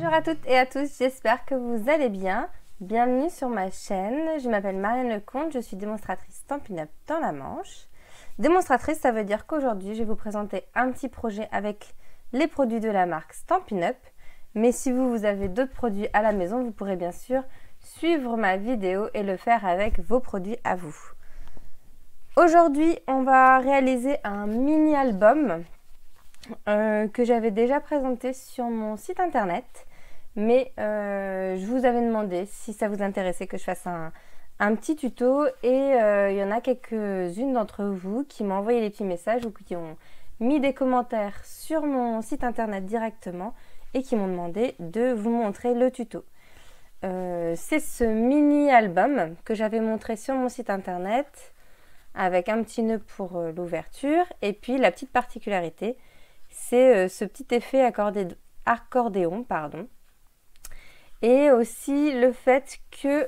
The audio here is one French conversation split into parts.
Bonjour à toutes et à tous, j'espère que vous allez bien. Bienvenue sur ma chaîne, je m'appelle Marianne Lecomte, je suis démonstratrice Stampin' Up dans la Manche. Démonstratrice, ça veut dire qu'aujourd'hui, je vais vous présenter un petit projet avec les produits de la marque Stampin' Up. Mais si vous avez d'autres produits à la maison, vous pourrez bien sûr suivre ma vidéo et le faire avec vos produits à vous. Aujourd'hui, on va réaliser un mini-album que j'avais déjà présenté sur mon site internet. Mais je vous avais demandé si ça vous intéressait que je fasse un petit tuto et il y en a quelques-unes d'entre vous qui m'ont envoyé des petits messages ou qui ont mis des commentaires sur mon site internet directement et qui m'ont demandé de vous montrer le tuto. C'est ce mini album que j'avais montré sur mon site internet avec un petit nœud pour l'ouverture et puis la petite particularité c'est ce petit effet accordéon, pardon. Et aussi le fait que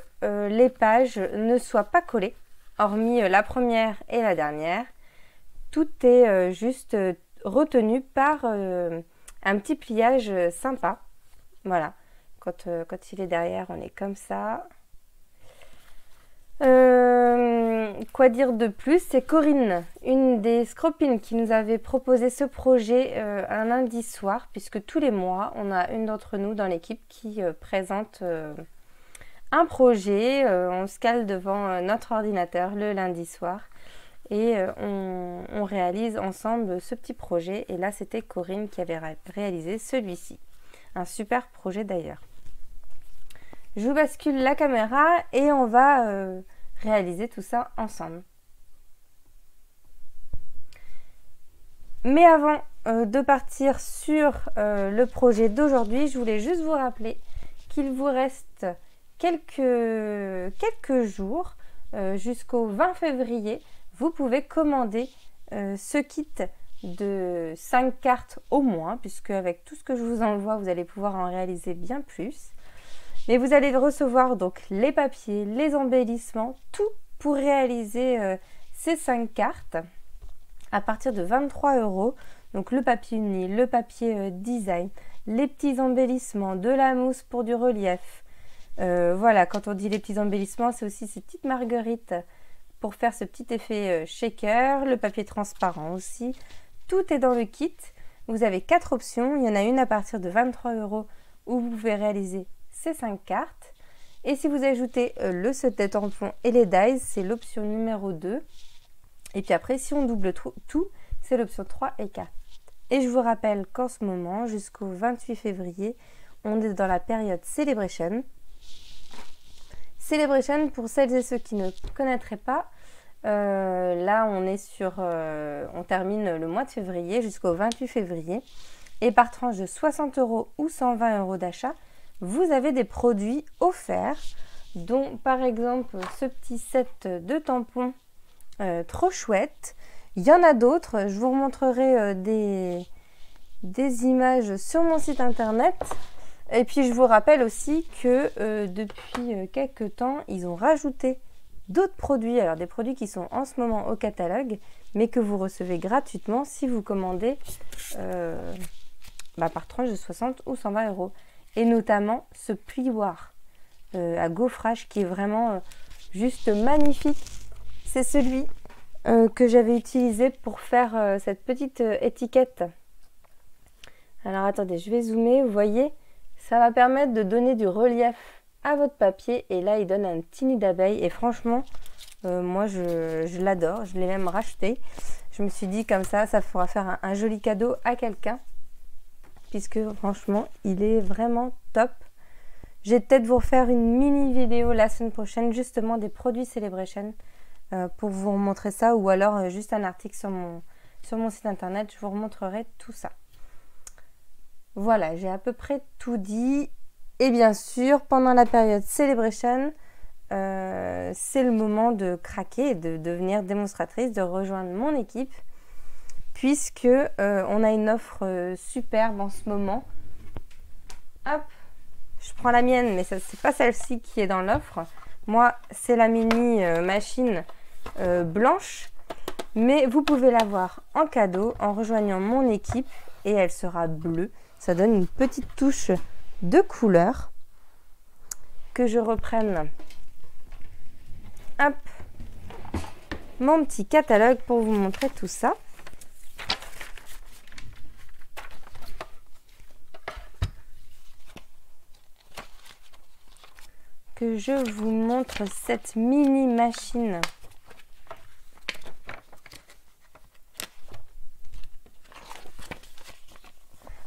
les pages ne soient pas collées, hormis la première et la dernière. Tout est juste retenu par un petit pliage sympa. Voilà, quand il est derrière, on est comme ça. Quoi dire de plus? C'est Corinne, une des scropines qui nous avait proposé ce projet un lundi soir, puisque tous les mois, on a une d'entre nous dans l'équipe qui présente un projet. On se cale devant notre ordinateur le lundi soir et on réalise ensemble ce petit projet. Et là, c'était Corinne qui avait réalisé celui-ci. Un super projet d'ailleurs. Je vous bascule la caméra et on va réaliser tout ça ensemble. Mais avant de partir sur le projet d'aujourd'hui, je voulais juste vous rappeler qu'il vous reste quelques jours jusqu'au 20 février. Vous pouvez commander ce kit de 5 cartes au moins, puisque avec tout ce que je vous envoie, vous allez pouvoir en réaliser bien plus. Mais vous allez recevoir donc les papiers, les embellissements, tout pour réaliser ces 5 cartes à partir de 23 €. Donc le papier uni, le papier design, les petits embellissements, de la mousse pour du relief. Voilà, quand on dit les petits embellissements, c'est aussi ces petites marguerites pour faire ce petit effet shaker, le papier transparent aussi. Tout est dans le kit. Vous avez 4 options. Il y en a une à partir de 23 € où vous pouvez réaliser ces 5 cartes. Et si vous ajoutez le set de tampons et les dies, c'est l'option numéro 2. Et puis après, si on double tout, c'est l'option 3 et 4. Et je vous rappelle qu'en ce moment, jusqu'au 28 février, on est dans la période Celebration. Celebration, pour celles et ceux qui ne connaîtraient pas, là on est sur, on termine le mois de février jusqu'au 28 février. Et par tranche de 60 € ou 120 € d'achat, vous avez des produits offerts, dont par exemple ce petit set de tampons trop chouette. Il y en a d'autres, je vous remontrerai des images sur mon site internet. Et puis je vous rappelle aussi que depuis quelques temps, ils ont rajouté d'autres produits, alors des produits qui sont en ce moment au catalogue, mais que vous recevez gratuitement si vous commandez par tranche de 60 ou 120 €. Et notamment ce plioir à gaufrage qui est vraiment juste magnifique. C'est celui que j'avais utilisé pour faire cette petite étiquette. Alors attendez, je vais zoomer, vous voyez, ça va permettre de donner du relief à votre papier. Et là, il donne un petit nid d'abeille. Et franchement, moi, je l'adore. Je l'ai même racheté. Je me suis dit comme ça pourra faire un joli cadeau à quelqu'un. Puisque franchement, il est vraiment top. Je vais peut-être vous refaire une mini vidéo la semaine prochaine, justement des produits Celebration, pour vous montrer ça, ou alors juste un article sur mon site internet, je vous remontrerai tout ça. Voilà, j'ai à peu près tout dit. Et bien sûr, pendant la période Celebration, c'est le moment de craquer, de devenir démonstratrice, de rejoindre mon équipe, puisque on a une offre superbe en ce moment. Hop, je prends la mienne, mais c'est pas celle-ci qui est dans l'offre. Moi, c'est la mini machine blanche, mais vous pouvez l'avoir en cadeau en rejoignant mon équipe et elle sera bleue. Ça donne une petite touche de couleurs. Que je reprenne hop, mon petit catalogue pour vous montrer tout ça. Que je vous montre cette mini machine.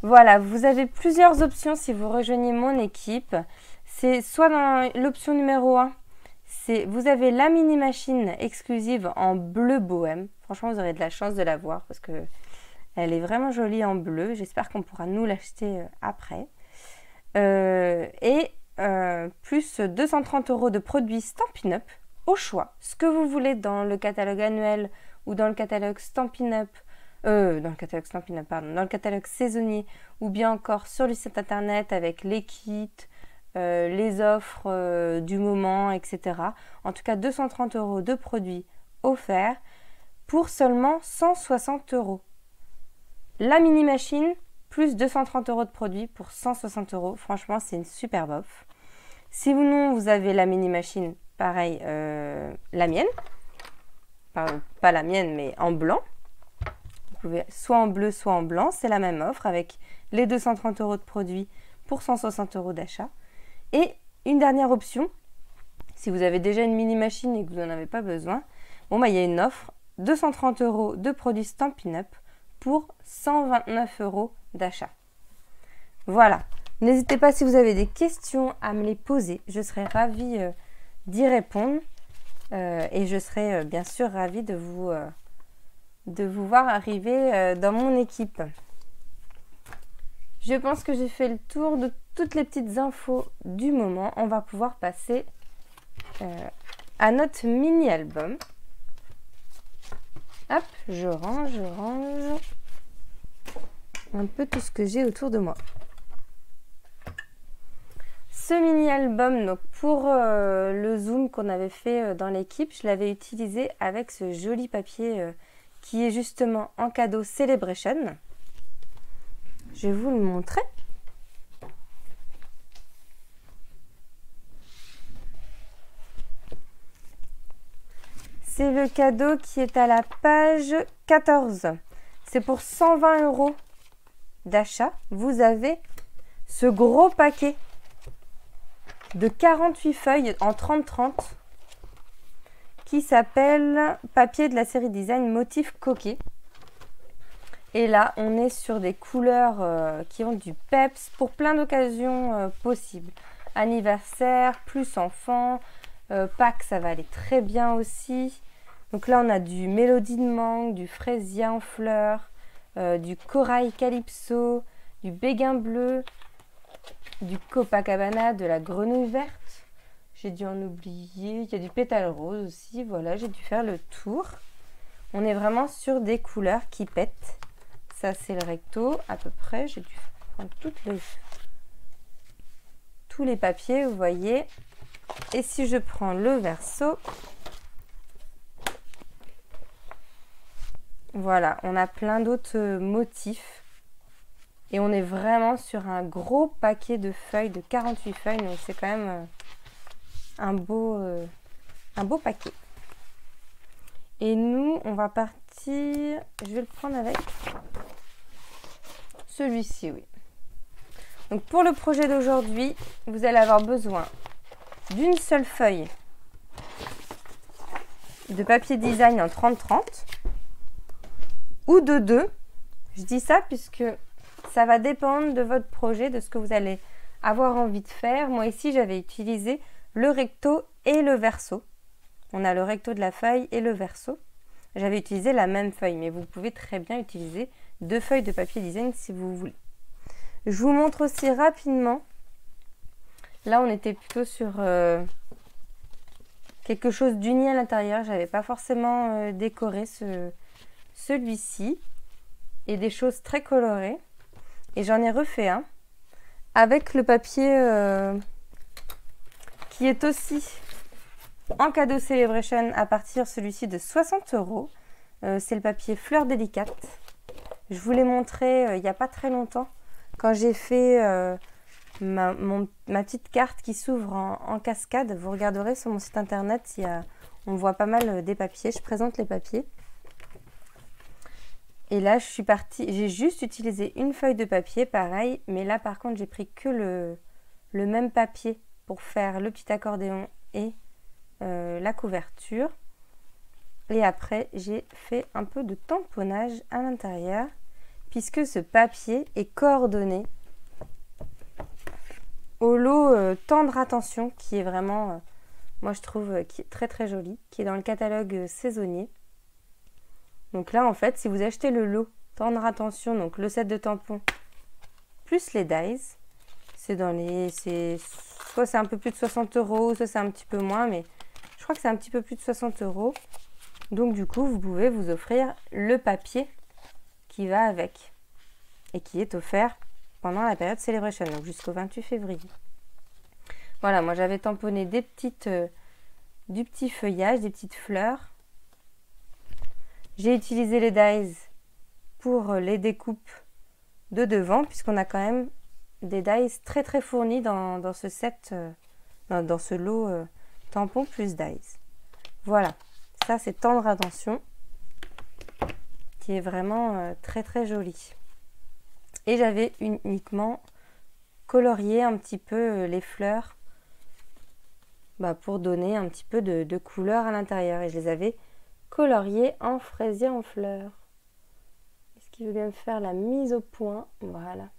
Voilà, vous avez plusieurs options si vous rejoignez mon équipe. C'est soit dans l'option numéro 1, vous avez la mini machine exclusive en bleu bohème. Franchement, vous aurez de la chance de la voir parce que elle est vraiment jolie en bleu. J'espère qu'on pourra nous l'acheter après. Plus 230 € de produits Stampin' Up au choix. Ce que vous voulez dans le catalogue annuel ou dans le catalogue Stampin' Up. Dans le catalogue saisonnier ou bien encore sur le site internet avec les kits, les offres du moment, etc. En tout cas, 230 € de produits offerts pour seulement 160 €. La mini machine plus 230 € de produits pour 160 €. Franchement, c'est une superbe offre. Si vous avez la mini machine, pareil, la mienne, pas la mienne, mais en blanc. Vous pouvez soit en bleu, soit en blanc. C'est la même offre avec les 230 € de produits pour 160 € d'achat. Et une dernière option, si vous avez déjà une mini machine et que vous n'en avez pas besoin, il y a une offre 230 € de produits Stampin' Up pour 129 € d'achat. Voilà. N'hésitez pas si vous avez des questions à me les poser. Je serai ravie d'y répondre et je serai bien sûr ravie de vous voir arriver dans mon équipe. Je pense que j'ai fait le tour de toutes les petites infos du moment. On va pouvoir passer à notre mini-album. Hop, je range un peu tout ce que j'ai autour de moi. Ce mini-album, donc pour le zoom qu'on avait fait dans l'équipe, je l'avais utilisé avec ce joli papier qui est justement en cadeau Celebration. Je vais vous le montrer. C'est le cadeau qui est à la page 14. C'est pour 120 € d'achat. Vous avez ce gros paquet de 48 feuilles en 30-30 qui s'appelle papier de la série design motif coquet. Et là, on est sur des couleurs qui ont du peps pour plein d'occasions possibles. Anniversaire, plus enfant, Pâques, ça va aller très bien aussi. Donc là, on a du mélodie de mangue, du fraisia en fleurs, du corail calypso, du béguin bleu, du Copacabana, de la grenouille verte. J'ai dû en oublier. Il y a du pétale rose aussi. Voilà, j'ai dû faire le tour. On est vraiment sur des couleurs qui pètent. Ça, c'est le recto à peu près. J'ai dû prendre tous les papiers, vous voyez. Et si je prends le verso, voilà, on a plein d'autres motifs. Et on est vraiment sur un gros paquet de feuilles, de 48 feuilles. Donc, c'est quand même un beau paquet. Et nous, on va partir... Je vais le prendre avec celui-ci, oui. Donc, pour le projet d'aujourd'hui, vous allez avoir besoin d'une seule feuille de papier design en 30-30 ou de deux. Je dis ça puisque ça va dépendre de votre projet, de ce que vous allez avoir envie de faire. Moi ici, j'avais utilisé le recto et le verso. On a le recto de la feuille et le verso. J'avais utilisé la même feuille, mais vous pouvez très bien utiliser deux feuilles de papier design si vous voulez. Je vous montre aussi rapidement. Là, on était plutôt sur quelque chose d'uni à l'intérieur. J'avais pas forcément décoré celui-ci. Et des choses très colorées. Et j'en ai refait un avec le papier qui est aussi en cadeau Celebration à partir celui-ci de 60 €. C'est le papier Fleur Délicate. Je vous l'ai montré il n'y a pas très longtemps quand j'ai fait ma petite carte qui s'ouvre en cascade. Vous regarderez sur mon site internet, on voit pas mal des papiers. Je présente les papiers. Et là, je suis partie, j'ai juste utilisé une feuille de papier, pareil. Mais là, par contre, j'ai pris que le même papier pour faire le petit accordéon et la couverture. Et après, j'ai fait un peu de tamponnage à l'intérieur, puisque ce papier est coordonné au lot Tendre Attention, qui est vraiment, moi je trouve, qui est très très joli, qui est dans le catalogue saisonnier. Donc là, en fait, si vous achetez le lot Tendre Attention, donc le set de tampons, plus les dies, c'est dans les... soit c'est un peu plus de 60 €, soit c'est un petit peu moins, mais je crois que c'est un petit peu plus de 60 €. Donc du coup, vous pouvez vous offrir le papier qui va avec et qui est offert pendant la période Celebration, donc jusqu'au 28 février. Voilà, moi j'avais tamponné du petit feuillage, des petites fleurs. J'ai utilisé les dies pour les découpes de devant, puisqu'on a quand même des dies très très fournis dans ce set, dans ce lot tampon plus dies. Voilà, ça c'est Tendre Attention, qui est vraiment très très joli. Et j'avais uniquement colorié un petit peu les fleurs pour donner un petit peu de couleur à l'intérieur. Et je les avais coloriées en fraisier en fleurs. Est-ce qu'il veut bien me faire la mise au point? Voilà.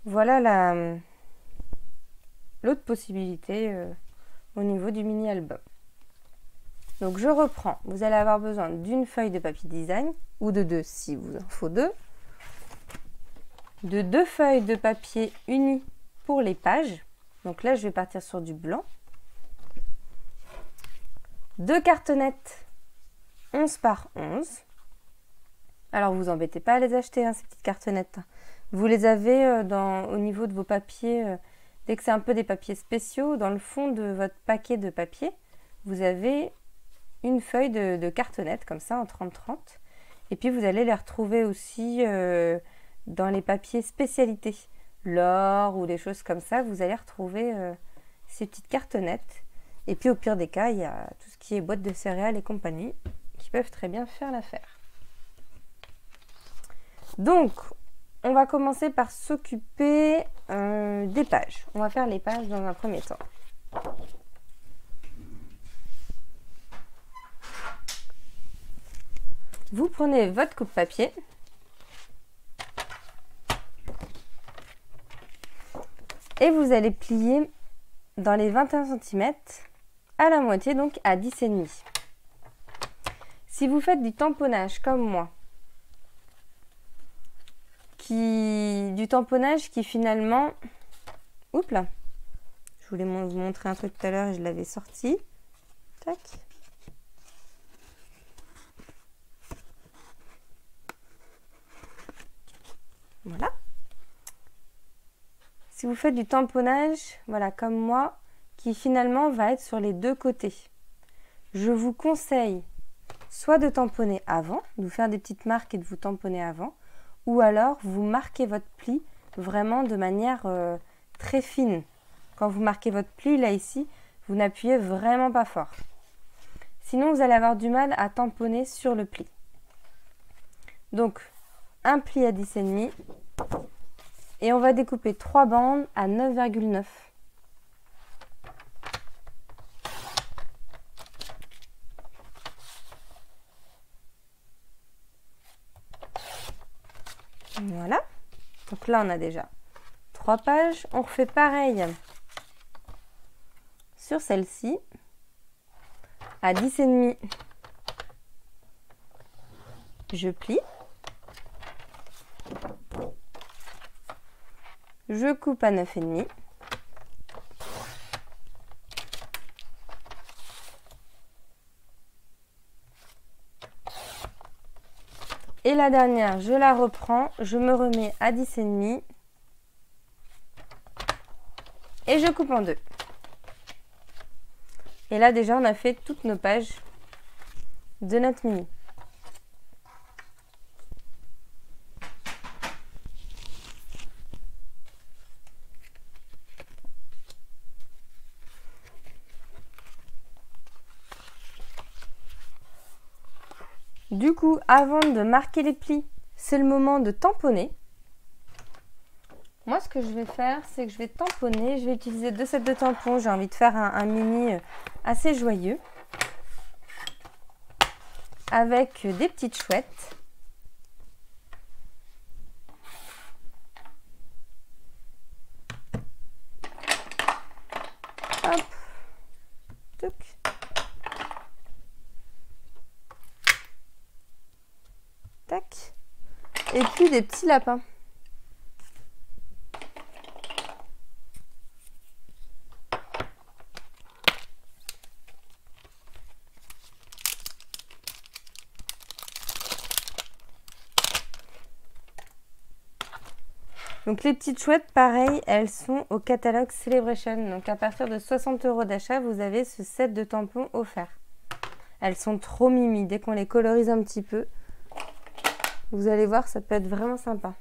Voilà l'autre possibilité au niveau du mini-album. Donc je reprends, vous allez avoir besoin d'une feuille de papier design, ou de deux si vous en faut deux, de 2 feuilles de papier unies pour les pages, donc là je vais partir sur du blanc, 2 cartonnettes 11 par 11, alors vous embêtez pas à les acheter ces petites cartonnettes, vous les avez au niveau de vos papiers, dès que c'est un peu des papiers spéciaux, dans le fond de votre paquet de papier, vous avez une feuille de cartonnette comme ça en 30-30, et puis vous allez les retrouver aussi dans les papiers spécialités, l'or ou des choses comme ça, vous allez retrouver ces petites cartonnettes. Et puis au pire des cas, il y a tout ce qui est boîte de céréales et compagnie qui peuvent très bien faire l'affaire. Donc on va commencer par s'occuper des pages. On va faire les pages dans un premier temps. Vous prenez votre coupe-papier et vous allez plier dans les 21 cm à la moitié, donc à 10,5. Si vous faites du tamponnage comme moi, du tamponnage qui finalement... Oups là, je voulais vous montrer un truc tout à l'heure et je l'avais sorti. Tac. Voilà. Si vous faites du tamponnage, voilà, comme moi, qui finalement va être sur les deux côtés, je vous conseille soit de tamponner avant, de vous faire des petites marques et de vous tamponner avant, ou alors vous marquez votre pli vraiment de manière très fine. Quand vous marquez votre pli, là ici, vous n'appuyez vraiment pas fort. Sinon, vous allez avoir du mal à tamponner sur le pli. Donc, un pli à 10,5 et on va découper 3 bandes à 9,9. Voilà. Donc là, on a déjà 3 pages. On refait pareil sur celle-ci à 10,5. Je plie. Je coupe à 9,5. Et la dernière, je la reprends, je me remets à 10,5 et je coupe en deux. Et là déjà, on a fait toutes nos pages de notre mini. Du coup, avant de marquer les plis, c'est le moment de tamponner. Moi, ce que je vais faire, c'est que je vais tamponner. Je vais utiliser 2 sets de tampons. J'ai envie de faire un mini assez joyeux. Avec des petites chouettes. Hop. Touc. Tac. Et puis des petits lapins. Donc les petites chouettes, pareil, elles sont au catalogue Celebration. Donc à partir de 60 € d'achat, vous avez ce set de tampons offert. Elles sont trop mimi. Dès qu'on les colorise un petit peu, vous allez voir, ça peut être vraiment sympa.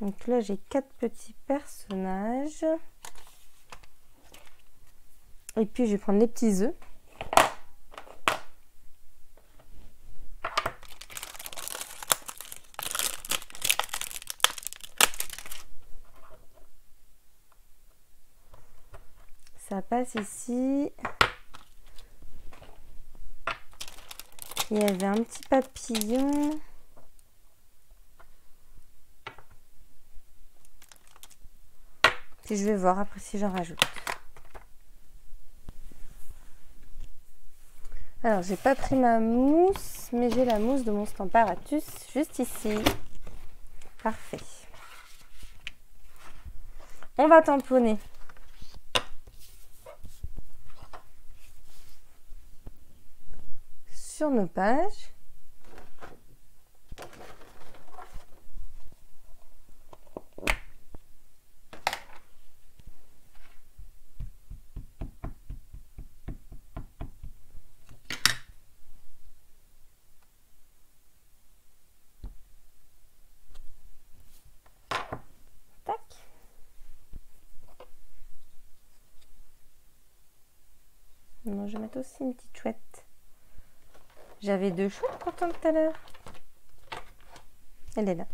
Donc là, j'ai 4 petits personnages. Et puis, je vais prendre les petits œufs. Ça passe ici. Il y avait un petit papillon. Puis je vais voir après si j'en rajoute. Alors, j'ai pas pris ma mousse, mais j'ai la mousse de mon Stamparatus juste ici. Parfait. On va tamponner. Sur nos pages. Tac. Non, je vais mettre aussi une petite chouette. J'avais 2 chouettes pourtant tout à l'heure. Elle est là.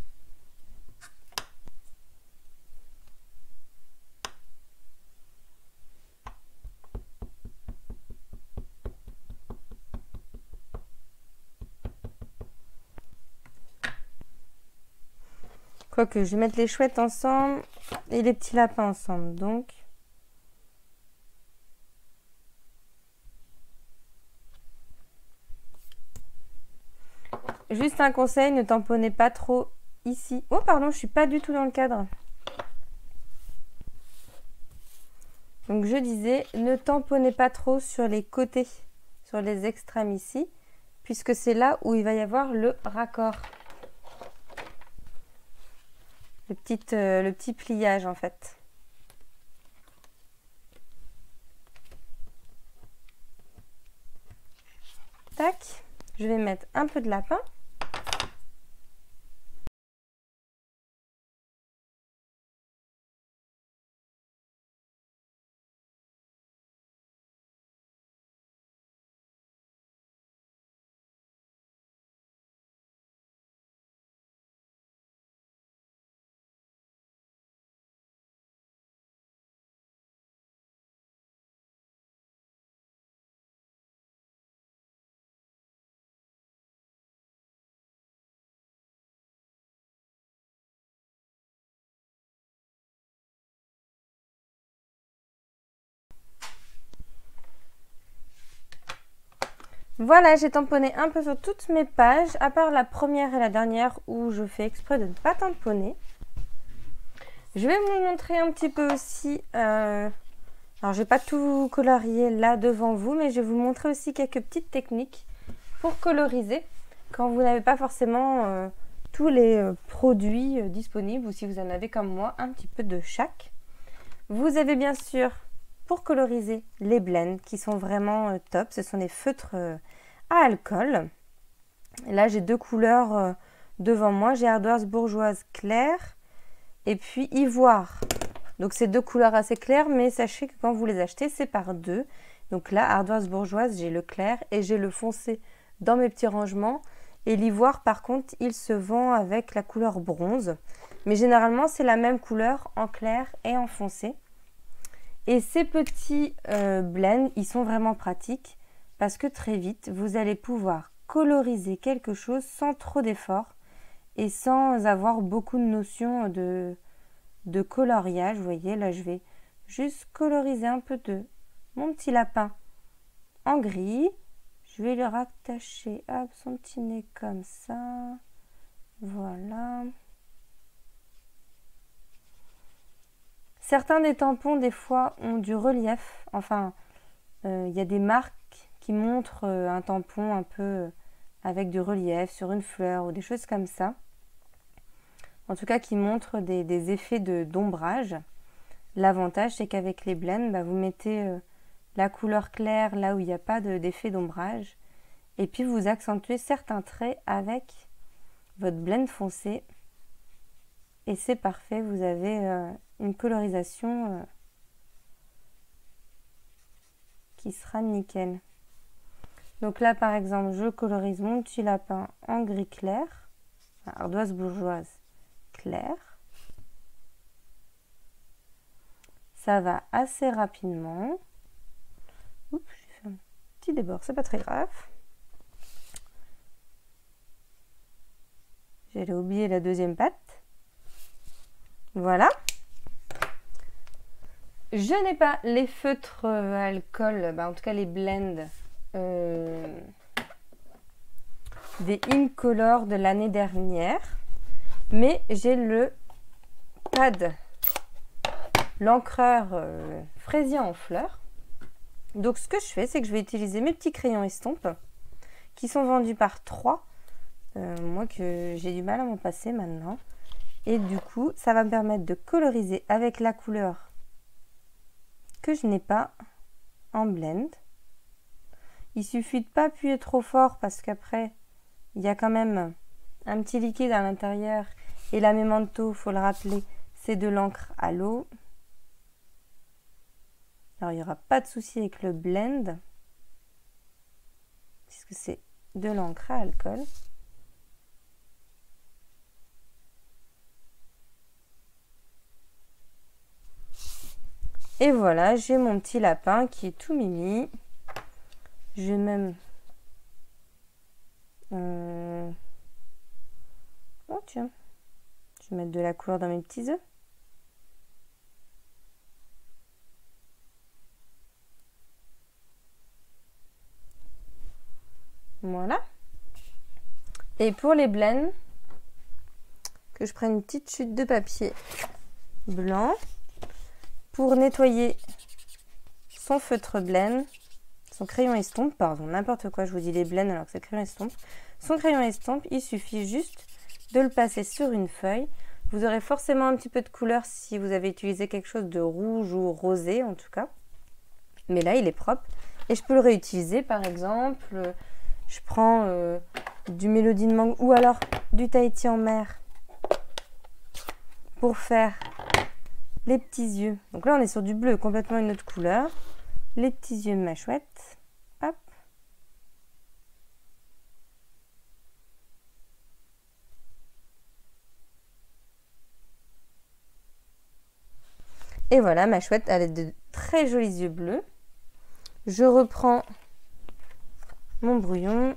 Quoique, je vais mettre les chouettes ensemble et les petits lapins ensemble. Donc, juste un conseil, ne tamponnez pas trop ici. Oh pardon, je suis pas du tout dans le cadre. Donc je disais, ne tamponnez pas trop sur les côtés, sur les extrêmes ici, puisque c'est là où il va y avoir le raccord. Le petit pliage en fait. Tac, je vais mettre un peu de lapin. Voilà, j'ai tamponné un peu sur toutes mes pages, à part la première et la dernière où je fais exprès de ne pas tamponner. Je vais vous montrer un petit peu aussi, alors je vais pas tout colorier là devant vous, mais je vais vous montrer aussi quelques petites techniques pour coloriser quand vous n'avez pas forcément tous les produits disponibles, ou si vous en avez comme moi, un petit peu de chaque. Vous avez bien sûr, pour coloriser, les blends qui sont vraiment top. Ce sont des feutres à alcool. Là, j'ai 2 couleurs devant moi. J'ai ardoise bourgeoise claire et puis ivoire Donc c'est deux couleurs assez claires, mais sachez que quand vous les achetez, c'est par deux. Donc là, ardoise bourgeoise, j'ai le clair et j'ai le foncé dans mes petits rangements. Et l'ivoire, par contre, il se vend avec la couleur bronze. Mais généralement, c'est la même couleur en clair et en foncé. Et ces petits blends, ils sont vraiment pratiques parce que très vite, vous allez pouvoir coloriser quelque chose sans trop d'effort et sans avoir beaucoup de notions de coloriage. Vous voyez, là, je vais juste coloriser un peu de mon petit lapin en gris. Je vais le rattacher à son petit nez comme ça. Voilà. Certains des tampons, des fois, ont du relief. Enfin, il y a des marques qui montrent un tampon un peu avec du relief sur une fleur ou des choses comme ça. En tout cas, qui montrent des effets d'ombrage. L'avantage, c'est qu'avec les blends, vous mettez la couleur claire là où il n'y a pas d'effet d'ombrage. Et puis, vous accentuez certains traits avec votre blend foncé. Et c'est parfait, vous avez une colorisation qui sera nickel. Donc là, par exemple, je colorise mon petit lapin en gris clair, ardoise bourgeoise clair. Ça va assez rapidement. Oups, j'ai fait un petit débord, c'est pas très grave. J'allais oublier la deuxième patte. Voilà. Je n'ai pas les feutres alcool, en tout cas les blends des Incolor de l'année dernière. Mais j'ai le pad, l'encreur fraisier en fleurs. Donc ce que je fais, c'est que je vais utiliser mes petits crayons estampes qui sont vendus par 3. Moi que j'ai du mal à m'en passer maintenant. Et du coup, ça va me permettre de coloriser avec la couleur que je n'ai pas en blend. Il suffit de ne pas appuyer trop fort parce qu'après, il y a quand même un petit liquide à l'intérieur. Et la Memento, il faut le rappeler, c'est de l'encre à l'eau. Alors, il n'y aura pas de souci avec le blend, puisque c'est de l'encre à alcool. Et voilà, j'ai mon petit lapin qui est tout mimi. Je vais même... Oh tiens, je vais mettre de la couleur dans mes petits œufs. Voilà. Et pour les blends, que je prenne une petite chute de papier blanc pour nettoyer son feutre blend, son crayon estompe, pardon, n'importe quoi, je vous dis les blends alors que c'est crayon estompe. Son crayon estompe, il suffit juste de le passer sur une feuille. Vous aurez forcément un petit peu de couleur si vous avez utilisé quelque chose de rouge ou rosé en tout cas. Mais là, il est propre et je peux le réutiliser. Par exemple, je prends du Mélodie de mangue ou alors du Tahiti en mer pour faire les petits yeux. Donc là, on est sur du bleu, complètement une autre couleur. Les petits yeux de ma chouette. Hop. Et voilà, ma chouette, elle a de très jolis yeux bleus. Je reprends mon brouillon.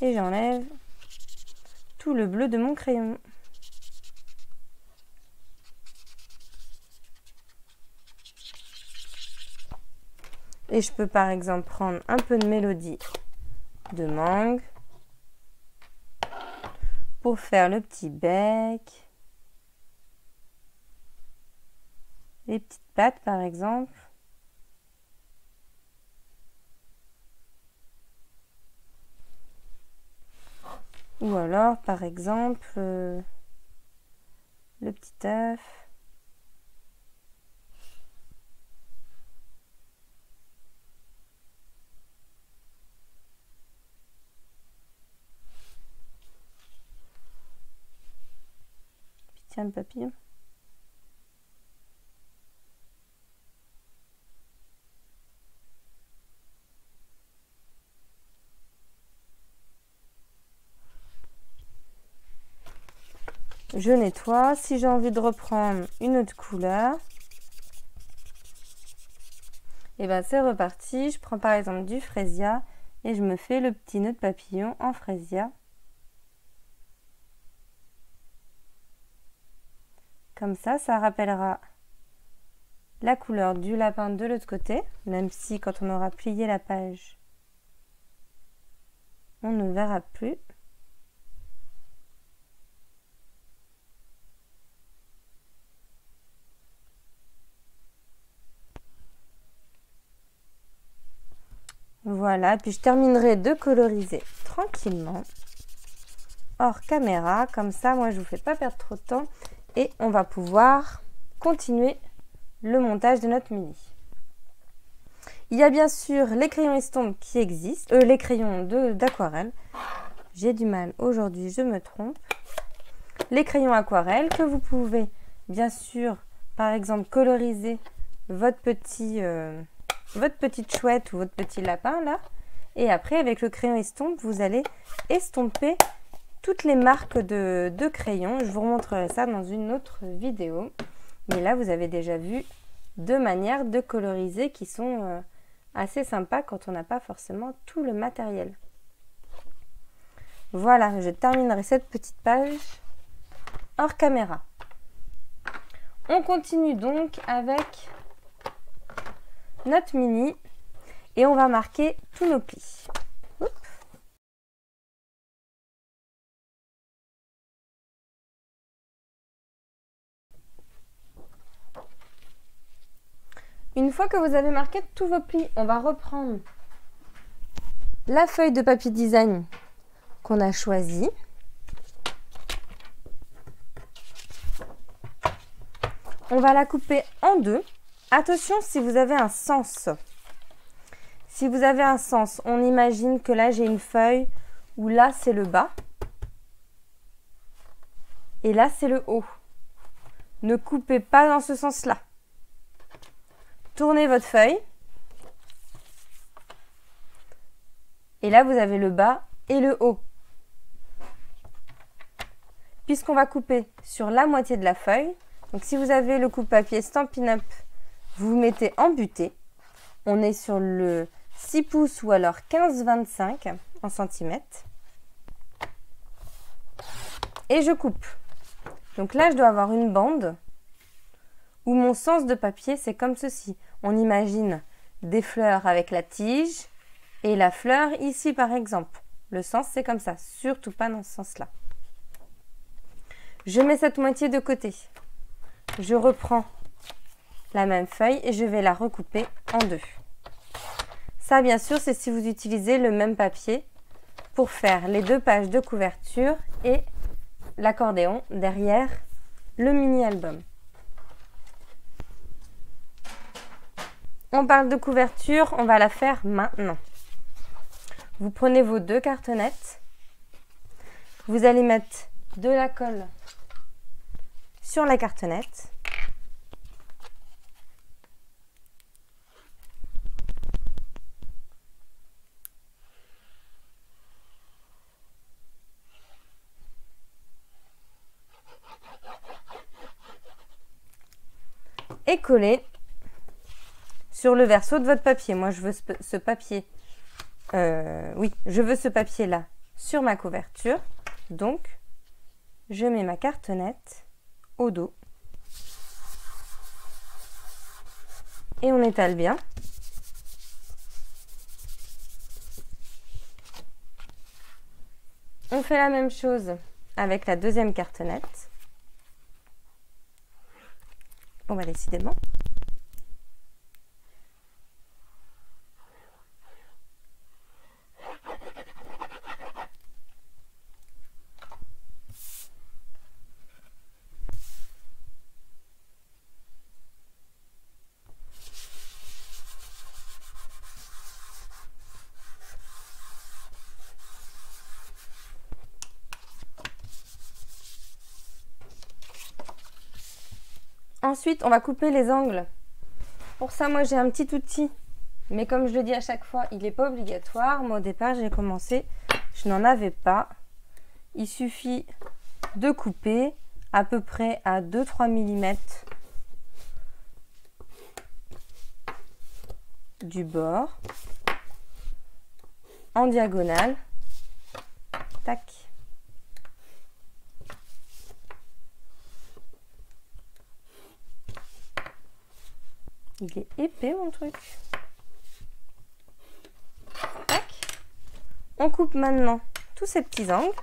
Et j'enlève tout le bleu de mon crayon. Et je peux par exemple prendre un peu de Mélodie de mangue pour faire le petit bec, les petites pattes par exemple. Ou alors par exemple le petit œuf. Tiens, le papillon. Je nettoie. Si j'ai envie de reprendre une autre couleur, et bien c'est reparti. Je prends par exemple du frésia et je me fais le petit nœud de papillon en frésia. Comme ça rappellera la couleur du lapin de l'autre côté, même si quand on aura plié la page, on ne verra plus. Voilà, puis je terminerai de coloriser tranquillement, hors caméra, comme ça moi je vous fais pas perdre trop de temps et on va pouvoir continuer le montage de notre mini. Il y a bien sûr les crayons estompe qui existent, les crayons d'aquarelle, j'ai du mal aujourd'hui, je me trompe. Les crayons aquarelle que vous pouvez bien sûr par exemple coloriser votre petite chouette ou votre petit lapin là, et après avec le crayon estompe vous allez estomper toutes les marques de crayons. Je vous remontrerai ça dans une autre vidéo, mais là vous avez déjà vu deux manières de coloriser qui sont assez sympas quand on n'a pas forcément tout le matériel. Voilà, je terminerai cette petite page hors caméra. On continue donc avec notre mini et on va marquer tous nos plis. Oups. Une fois que vous avez marqué tous vos plis, on va reprendre la feuille de papier design qu'on a choisie. On va la couper en deux. Attention si vous avez un sens. Si vous avez un sens, on imagine que là j'ai une feuille où là c'est le bas et là c'est le haut. Ne coupez pas dans ce sens-là. Tournez votre feuille. Et là, vous avez le bas et le haut. Puisqu'on va couper sur la moitié de la feuille, donc si vous avez le coupe-papier Stampin' Up, vous mettez en butée. On est sur le 6 pouces ou alors 15-25 en centimètres. Et je coupe. Donc là, je dois avoir une bande où mon sens de papier, c'est comme ceci. On imagine des fleurs avec la tige et la fleur ici par exemple. Le sens, c'est comme ça, surtout pas dans ce sens-là. Je mets cette moitié de côté. Je reprends la même feuille et je vais la recouper en deux. Ça, bien sûr, c'est si vous utilisez le même papier pour faire les deux pages de couverture et l'accordéon derrière le mini-album. On parle de couverture, on va la faire maintenant. Vous prenez vos deux cartonnettes, vous allez mettre de la colle sur la cartonnette. Et coller sur le verso de votre papier. Moi, je veux ce papier. Oui, je veux ce papier-là sur ma couverture. Donc, je mets ma cartonnette au dos. Et on étale bien. On fait la même chose avec la deuxième cartonnette. Bon, bah décidément. Ensuite, on va couper les angles. Pour ça, moi, j'ai un petit outil. Mais comme je le dis à chaque fois, il n'est pas obligatoire. Moi, au départ, j'ai commencé, je n'en avais pas. Il suffit de couper à peu près à 2-3 mm du bord en diagonale. Tac. Il est épais mon truc. Tac. On coupe maintenant tous ces petits angles.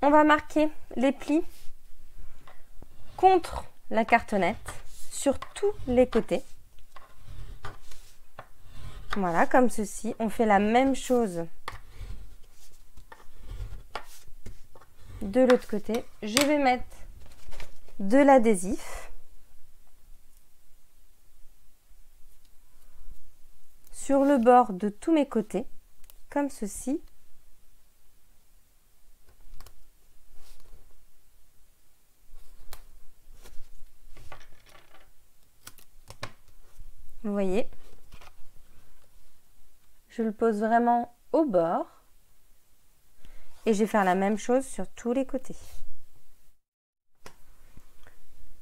On va marquer les plis contre la cartonnette sur tous les côtés. Voilà, comme ceci. On fait la même chose de l'autre côté. Je vais mettre de l'adhésif sur le bord de tous mes côtés, comme ceci. Vous voyez, je le pose vraiment au bord et je vais faire la même chose sur tous les côtés.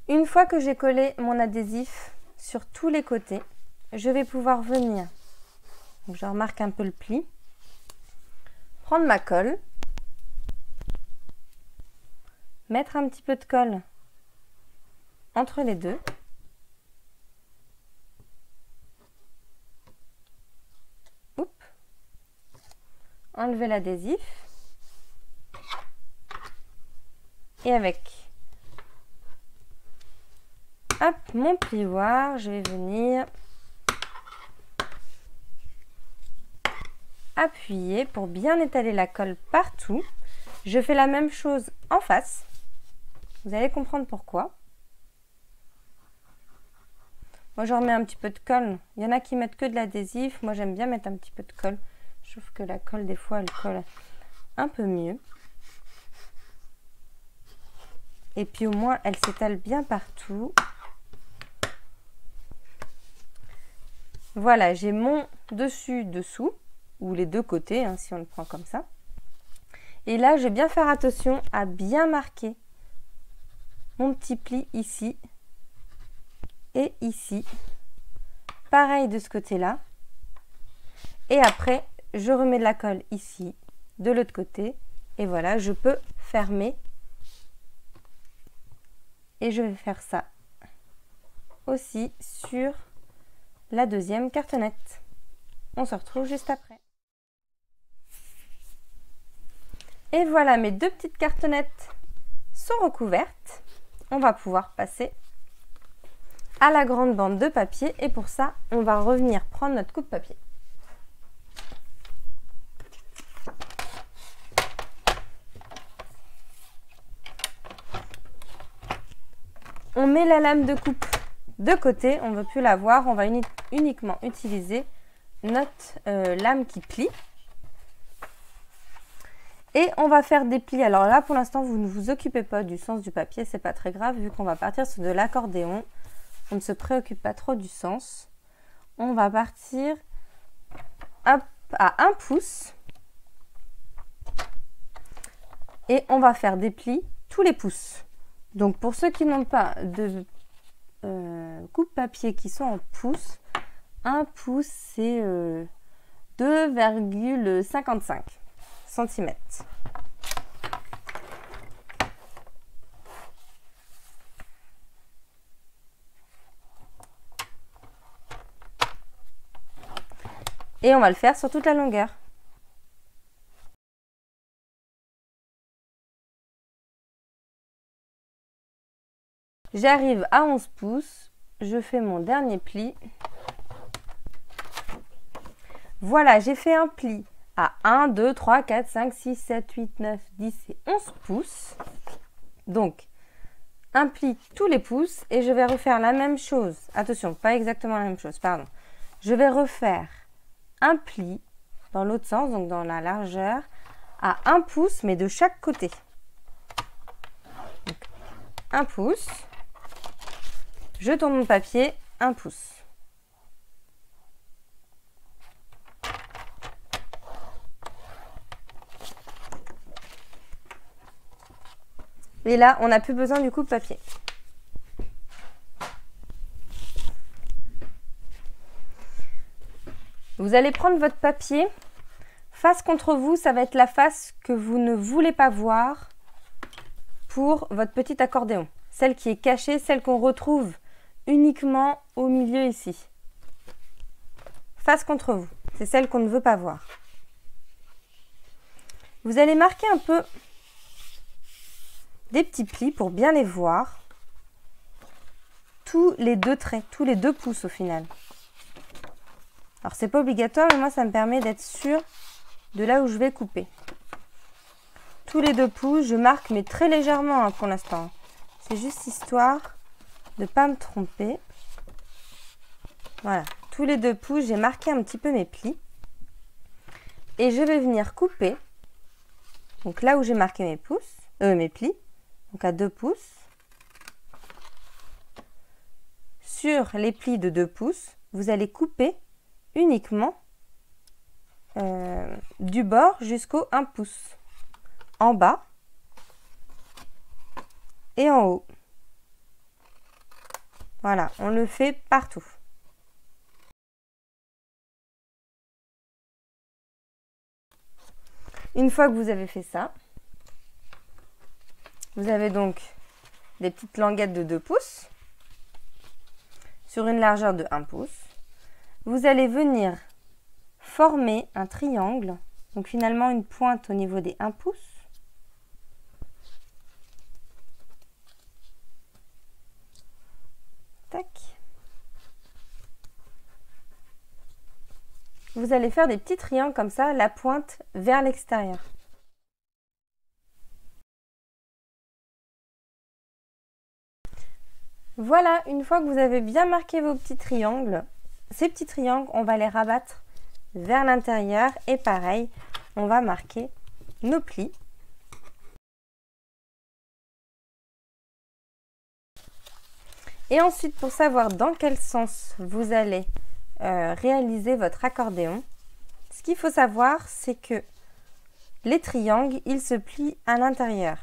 Une fois que j'ai collé mon adhésif sur tous les côtés, je vais pouvoir venir, donc je remarque un peu le pli, prendre ma colle, mettre un petit peu de colle entre les deux, enlever l'adhésif et avec mon plioir, je vais venir appuyer pour bien étaler la colle partout. Je fais la même chose en face. Vous allez comprendre pourquoi. Moi, je remets un petit peu de colle. Il y en a qui mettent que de l'adhésif. Moi, j'aime bien mettre un petit peu de colle. Je trouve que la colle, des fois, elle colle un peu mieux. Et puis, au moins, elle s'étale bien partout. Voilà, j'ai mon dessus-dessous, ou les deux côtés, hein, si on le prend comme ça. Et là, je vais bien faire attention à bien marquer mon petit pli ici et ici. Pareil de ce côté-là. Et après, je remets de la colle ici, de l'autre côté. Et voilà, je peux fermer. Et je vais faire ça aussi sur la deuxième cartonnette. On se retrouve juste après. Et voilà, mes deux petites cartonnettes sont recouvertes. On va pouvoir passer à la grande bande de papier. Et pour ça, on va revenir prendre notre coupe-papier. On met la lame de coupe de côté, on ne veut plus la voir, on va uniquement utiliser notre lame qui plie. Et on va faire des plis. Alors là, pour l'instant, vous ne vous occupez pas du sens du papier, c'est pas très grave, vu qu'on va partir sur de l'accordéon. On ne se préoccupe pas trop du sens. On va partir à 1 pouce. Et on va faire des plis tous les pouces. Donc pour ceux qui n'ont pas de coupe-papier qui sont en pouces, 1 pouce c'est 2,55 cm. Et on va le faire sur toute la longueur. J'arrive à 11 pouces, je fais mon dernier pli. Voilà, j'ai fait un pli à 1, 2, 3, 4, 5, 6, 7, 8, 9, 10 et 11 pouces. Donc, un pli tous les pouces et je vais refaire la même chose. Attention, pas exactement la même chose, pardon. Je vais refaire un pli dans l'autre sens, donc dans la largeur, à 1 pouce, mais de chaque côté. Donc, 1 pouce. Je tourne mon papier 1 pouce. Et là, on n'a plus besoin du coupe-papier. Vous allez prendre votre papier. Face contre vous, ça va être la face que vous ne voulez pas voir pour votre petit accordéon. Celle qui est cachée, celle qu'on retrouve uniquement au milieu ici. Face contre vous, c'est celle qu'on ne veut pas voir. Vous allez marquer un peu des petits plis pour bien les voir. Tous les 2 traits, tous les 2 pouces au final. Alors c'est pas obligatoire, mais moi ça me permet d'être sûre de là où je vais couper. Tous les 2 pouces, je marque mais très légèrement pour l'instant. C'est juste histoire de ne pas me tromper. Voilà, tous les 2 pouces, j'ai marqué un petit peu mes plis. Et je vais venir couper. Donc là où j'ai marqué mes plis, donc à 2 pouces. Sur les plis de 2 pouces, vous allez couper uniquement du bord jusqu'au 1 pouce. En bas et en haut. Voilà, on le fait partout. Une fois que vous avez fait ça, vous avez donc des petites languettes de 2 pouces sur une largeur de 1 pouce. Vous allez venir former un triangle, donc finalement une pointe au niveau des 1 pouce. Tac. Vous allez faire des petits triangles comme ça, la pointe vers l'extérieur. Voilà, une fois que vous avez bien marqué vos petits triangles, ces petits triangles, on va les rabattre vers l'intérieur et pareil, on va marquer nos plis. Et ensuite, pour savoir dans quel sens vous allez réaliser votre accordéon, ce qu'il faut savoir, c'est que les triangles, ils se plient à l'intérieur.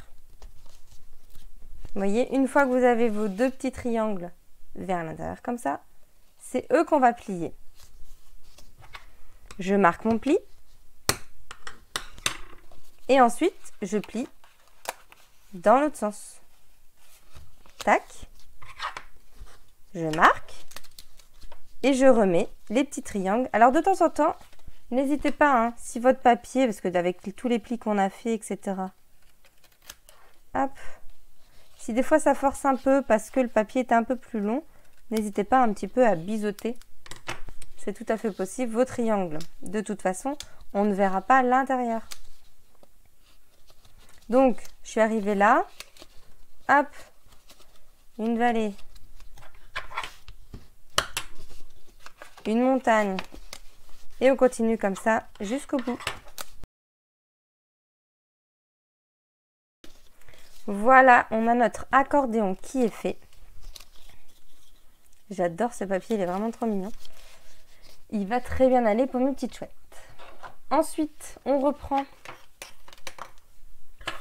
Vous voyez, une fois que vous avez vos 2 petits triangles vers l'intérieur comme ça, c'est eux qu'on va plier. Je marque mon pli. Et ensuite, je plie dans l'autre sens. Tac. Je marque. Et je remets les petits triangles. Alors de temps en temps, n'hésitez pas, hein, si votre papier, parce que avec tous les plis qu'on a fait, etc. Hop. Si des fois ça force un peu parce que le papier est un peu plus long, n'hésitez pas un petit peu à biseauter. C'est tout à fait possible. Vos triangles, de toute façon, on ne verra pas l'intérieur. Donc, je suis arrivée là. Hop. Une vallée. Une montagne. Et on continue comme ça jusqu'au bout. Voilà, on a notre accordéon qui est fait. J'adore ce papier, il est vraiment trop mignon. Il va très bien aller pour mes petites chouettes. Ensuite, on reprend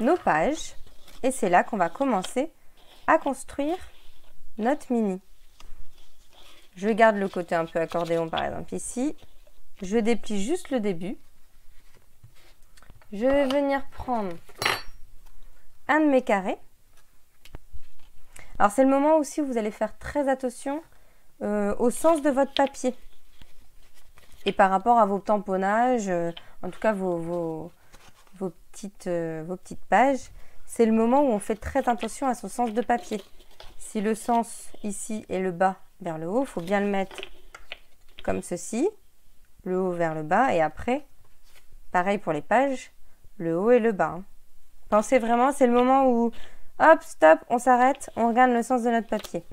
nos pages. Et c'est là qu'on va commencer à construire notre mini. Je garde le côté un peu accordéon par exemple ici. Je déplie juste le début. Je vais venir prendre un de mes carrés. Alors c'est le moment aussi où vous allez faire très attention au sens de votre papier. Et par rapport à vos tamponnages, en tout cas vos petites pages, c'est le moment où on fait très attention à son sens de papier. Si le sens ici est le bas vers le haut, il faut bien le mettre comme ceci, le haut vers le bas, et après, pareil pour les pages, le haut et le bas. Pensez vraiment, c'est le moment où, hop, stop, on s'arrête, on regarde le sens de notre papier.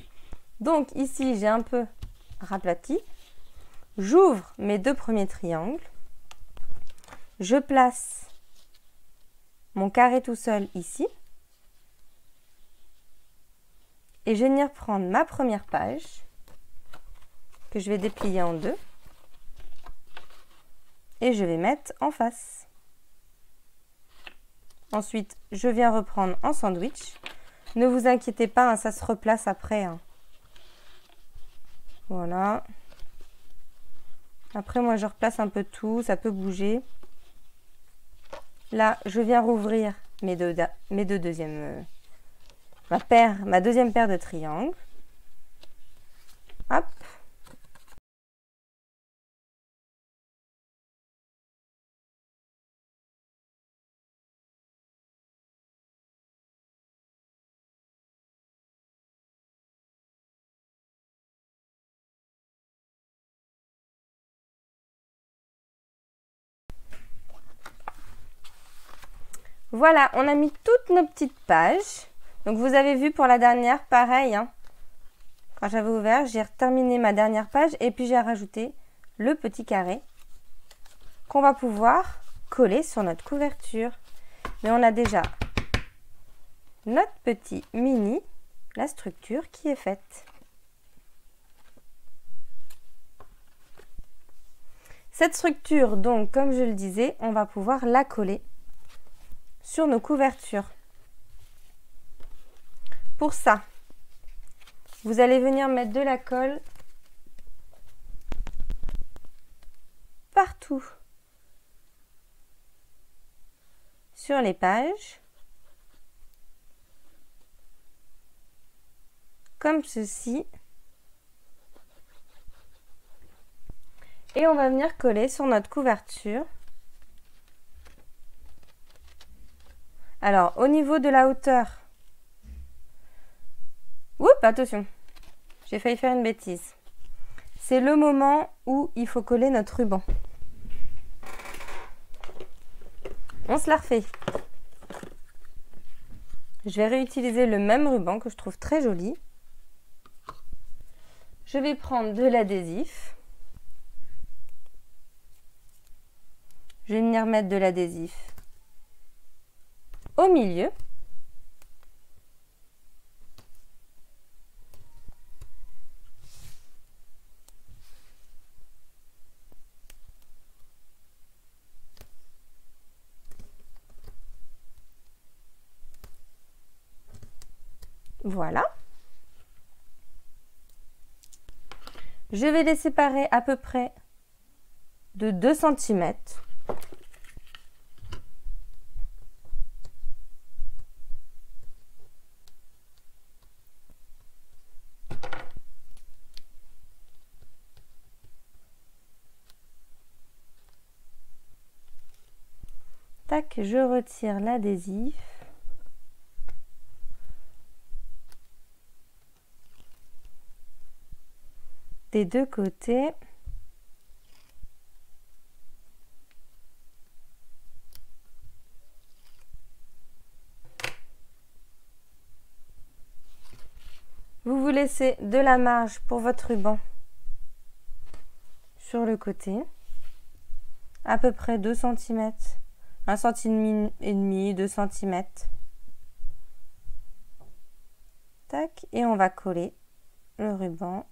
Donc ici, j'ai un peu raplati. J'ouvre mes 2 premiers triangles. Je place mon carré tout seul ici. Et je vais venir prendre ma première page que je vais déplier en deux. Et je vais mettre en face. Ensuite, je viens reprendre en sandwich. Ne vous inquiétez pas, hein, ça se replace après. Hein. Voilà. Après, moi, je replace un peu tout. Ça peut bouger. Là, je viens rouvrir ma deuxième paire de triangles. Hop. Voilà, on a mis toutes nos petites pages. Donc vous avez vu pour la dernière, pareil. Hein. Quand j'avais ouvert, j'ai terminé ma dernière page et puis j'ai rajouté le petit carré qu'on va pouvoir coller sur notre couverture. Mais on a déjà notre petit mini, la structure qui est faite. Cette structure, donc, comme je le disais, on va pouvoir la coller sur nos couvertures. Pour ça, vous allez venir mettre de la colle partout sur les pages, comme ceci. Et on va venir coller sur notre couverture. Alors, au niveau de la hauteur, oups, attention, j'ai failli faire une bêtise. C'est le moment où il faut coller notre ruban. On se la refait. Je vais réutiliser le même ruban que je trouve très joli. Je vais prendre de l'adhésif. Je vais venir mettre de l'adhésif au milieu. Voilà. Je vais les séparer à peu près de 2 cm. Tac, je retire l'adhésif. Des deux côtés. Vous vous laissez de la marge pour votre ruban sur le côté, à peu près 2 cm, 1 cm et demi, 2 cm. Tac, et on va coller le ruban.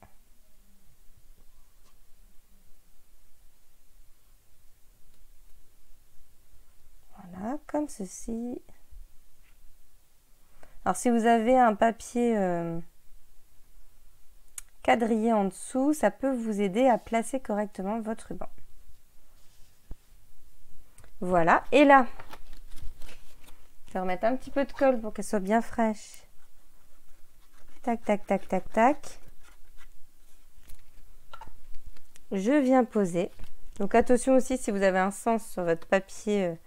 Voilà, comme ceci. Alors si vous avez un papier quadrillé en dessous, ça peut vous aider à placer correctement votre ruban. Voilà, et là, je vais remettre un petit peu de colle pour qu'elle soit bien fraîche. Tac, tac, tac, tac, tac. Je viens poser. Donc attention aussi si vous avez un sens sur votre papier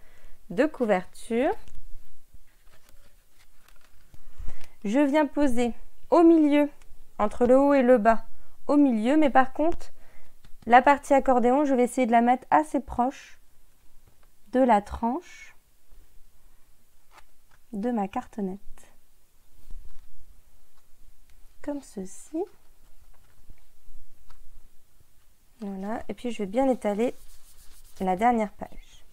de couverture. Je viens poser au milieu, entre le haut et le bas, au milieu. Mais par contre, la partie accordéon, je vais essayer de la mettre assez proche de la tranche de ma cartonnette. Comme ceci. Voilà. Et puis, je vais bien étaler la dernière page.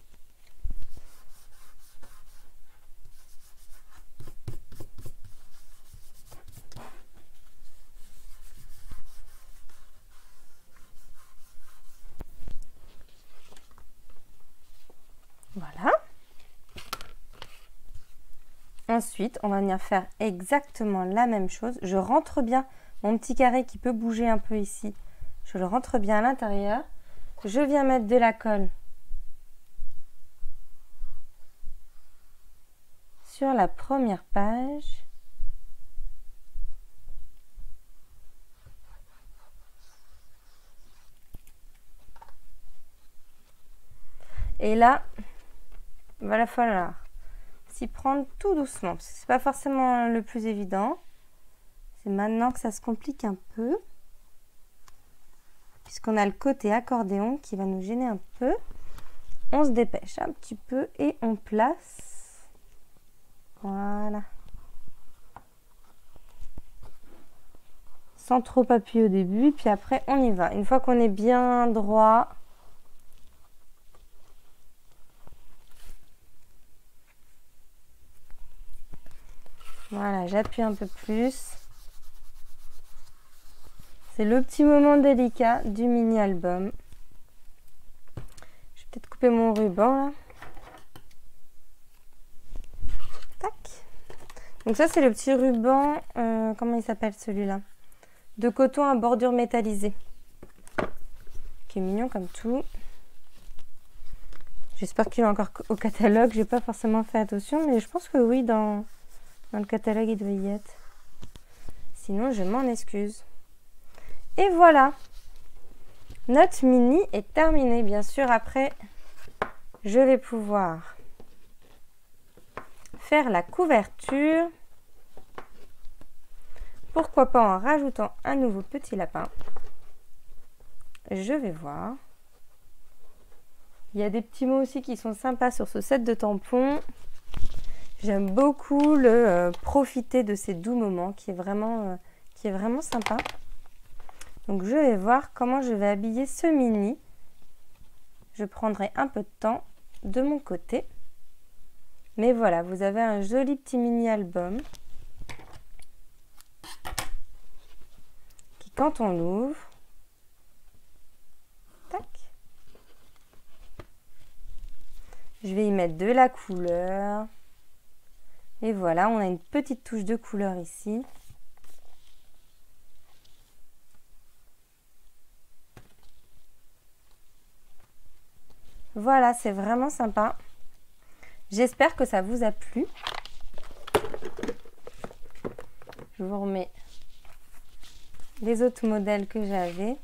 Ensuite, on va venir faire exactement la même chose. Je rentre bien mon petit carré qui peut bouger un peu ici. Je le rentre bien à l'intérieur. Je viens mettre de la colle sur la première page. Et là, il va falloir s'y prendre tout doucement, parce que c'est pas forcément le plus évident. C'est maintenant que ça se complique un peu, puisqu'on a le côté accordéon qui va nous gêner un peu. On se dépêche un petit peu et on place. Voilà. Sans trop appuyer au début, puis après on y va. Une fois qu'on est bien droit, voilà, j'appuie un peu plus. C'est le petit moment délicat du mini-album. Je vais peut-être couper mon ruban là. Tac. Donc ça c'est le petit ruban, comment il s'appelle celui-là? De coton à bordure métallisée. Qui est mignon comme tout. J'espère qu'il est encore au catalogue. J'ai pas forcément fait attention, mais je pense que oui, dans le catalogue il devait y être. Sinon je m'en excuse. Et voilà, notre mini est terminé. Bien sûr, après, je vais pouvoir faire la couverture. Pourquoi pas en rajoutant un nouveau petit lapin. Je vais voir. Il y a des petits mots aussi qui sont sympas sur ce set de tampons. J'aime beaucoup le profiter de ces doux moments qui est vraiment sympa. Donc je vais voir comment je vais habiller ce mini. Je prendrai un peu de temps de mon côté. Mais voilà, vous avez un joli petit mini album. Qui quand on l'ouvre, tac, je vais y mettre de la couleur. Et voilà, on a une petite touche de couleur ici. Voilà, c'est vraiment sympa. J'espère que ça vous a plu. Je vous remets les autres modèles que j'avais.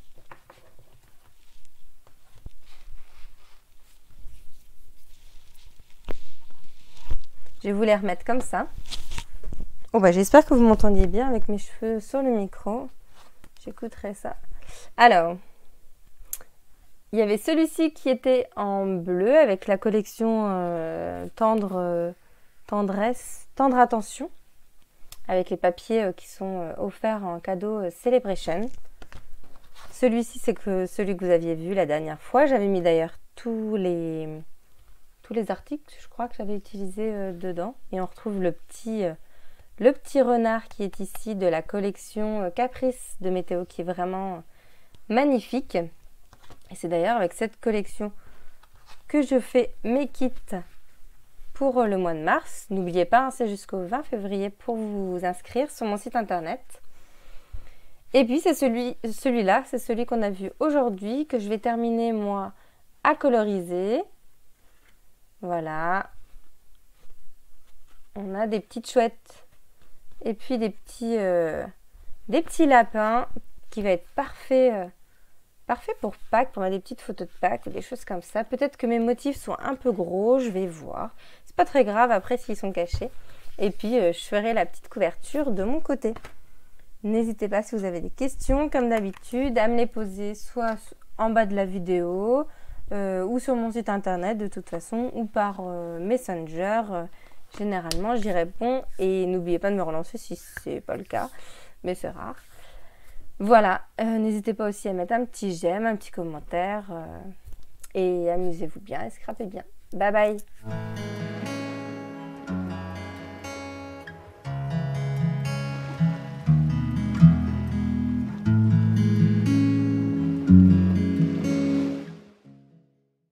Je vais vous les remettre comme ça. Oh bah j'espère que vous m'entendiez bien avec mes cheveux sur le micro. J'écouterai ça. Alors, il y avait celui-ci qui était en bleu avec la collection tendre attention, avec les papiers qui sont offerts en cadeau Celebration. Celui-ci, c'est celui que vous aviez vu la dernière fois. J'avais mis d'ailleurs tous les articles, je crois, que j'avais utilisé dedans. Et on retrouve le petit renard qui est ici de la collection Caprice de Météo, qui est vraiment magnifique. Et c'est d'ailleurs avec cette collection que je fais mes kits pour le mois de mars. N'oubliez pas, hein, c'est jusqu'au 20 février pour vous inscrire sur mon site internet. Et puis c'est celui-là, c'est celui qu'on a vu aujourd'hui, que je vais terminer moi à coloriser. Voilà. On a des petites chouettes et puis des petits lapins qui va être parfait pour Pâques, pour mettre des petites photos de Pâques ou des choses comme ça. Peut-être que mes motifs sont un peu gros, je vais voir. C'est pas très grave après s'ils sont cachés. Et puis je ferai la petite couverture de mon côté. N'hésitez pas si vous avez des questions, comme d'habitude, à me les poser soit en bas de la vidéo ou sur mon site internet de toute façon, ou par Messenger. Généralement, j'y réponds et n'oubliez pas de me relancer si c'est pas le cas, mais c'est rare. Voilà, n'hésitez pas aussi à mettre un petit j'aime, un petit commentaire et amusez-vous bien et scrapez bien. Bye bye!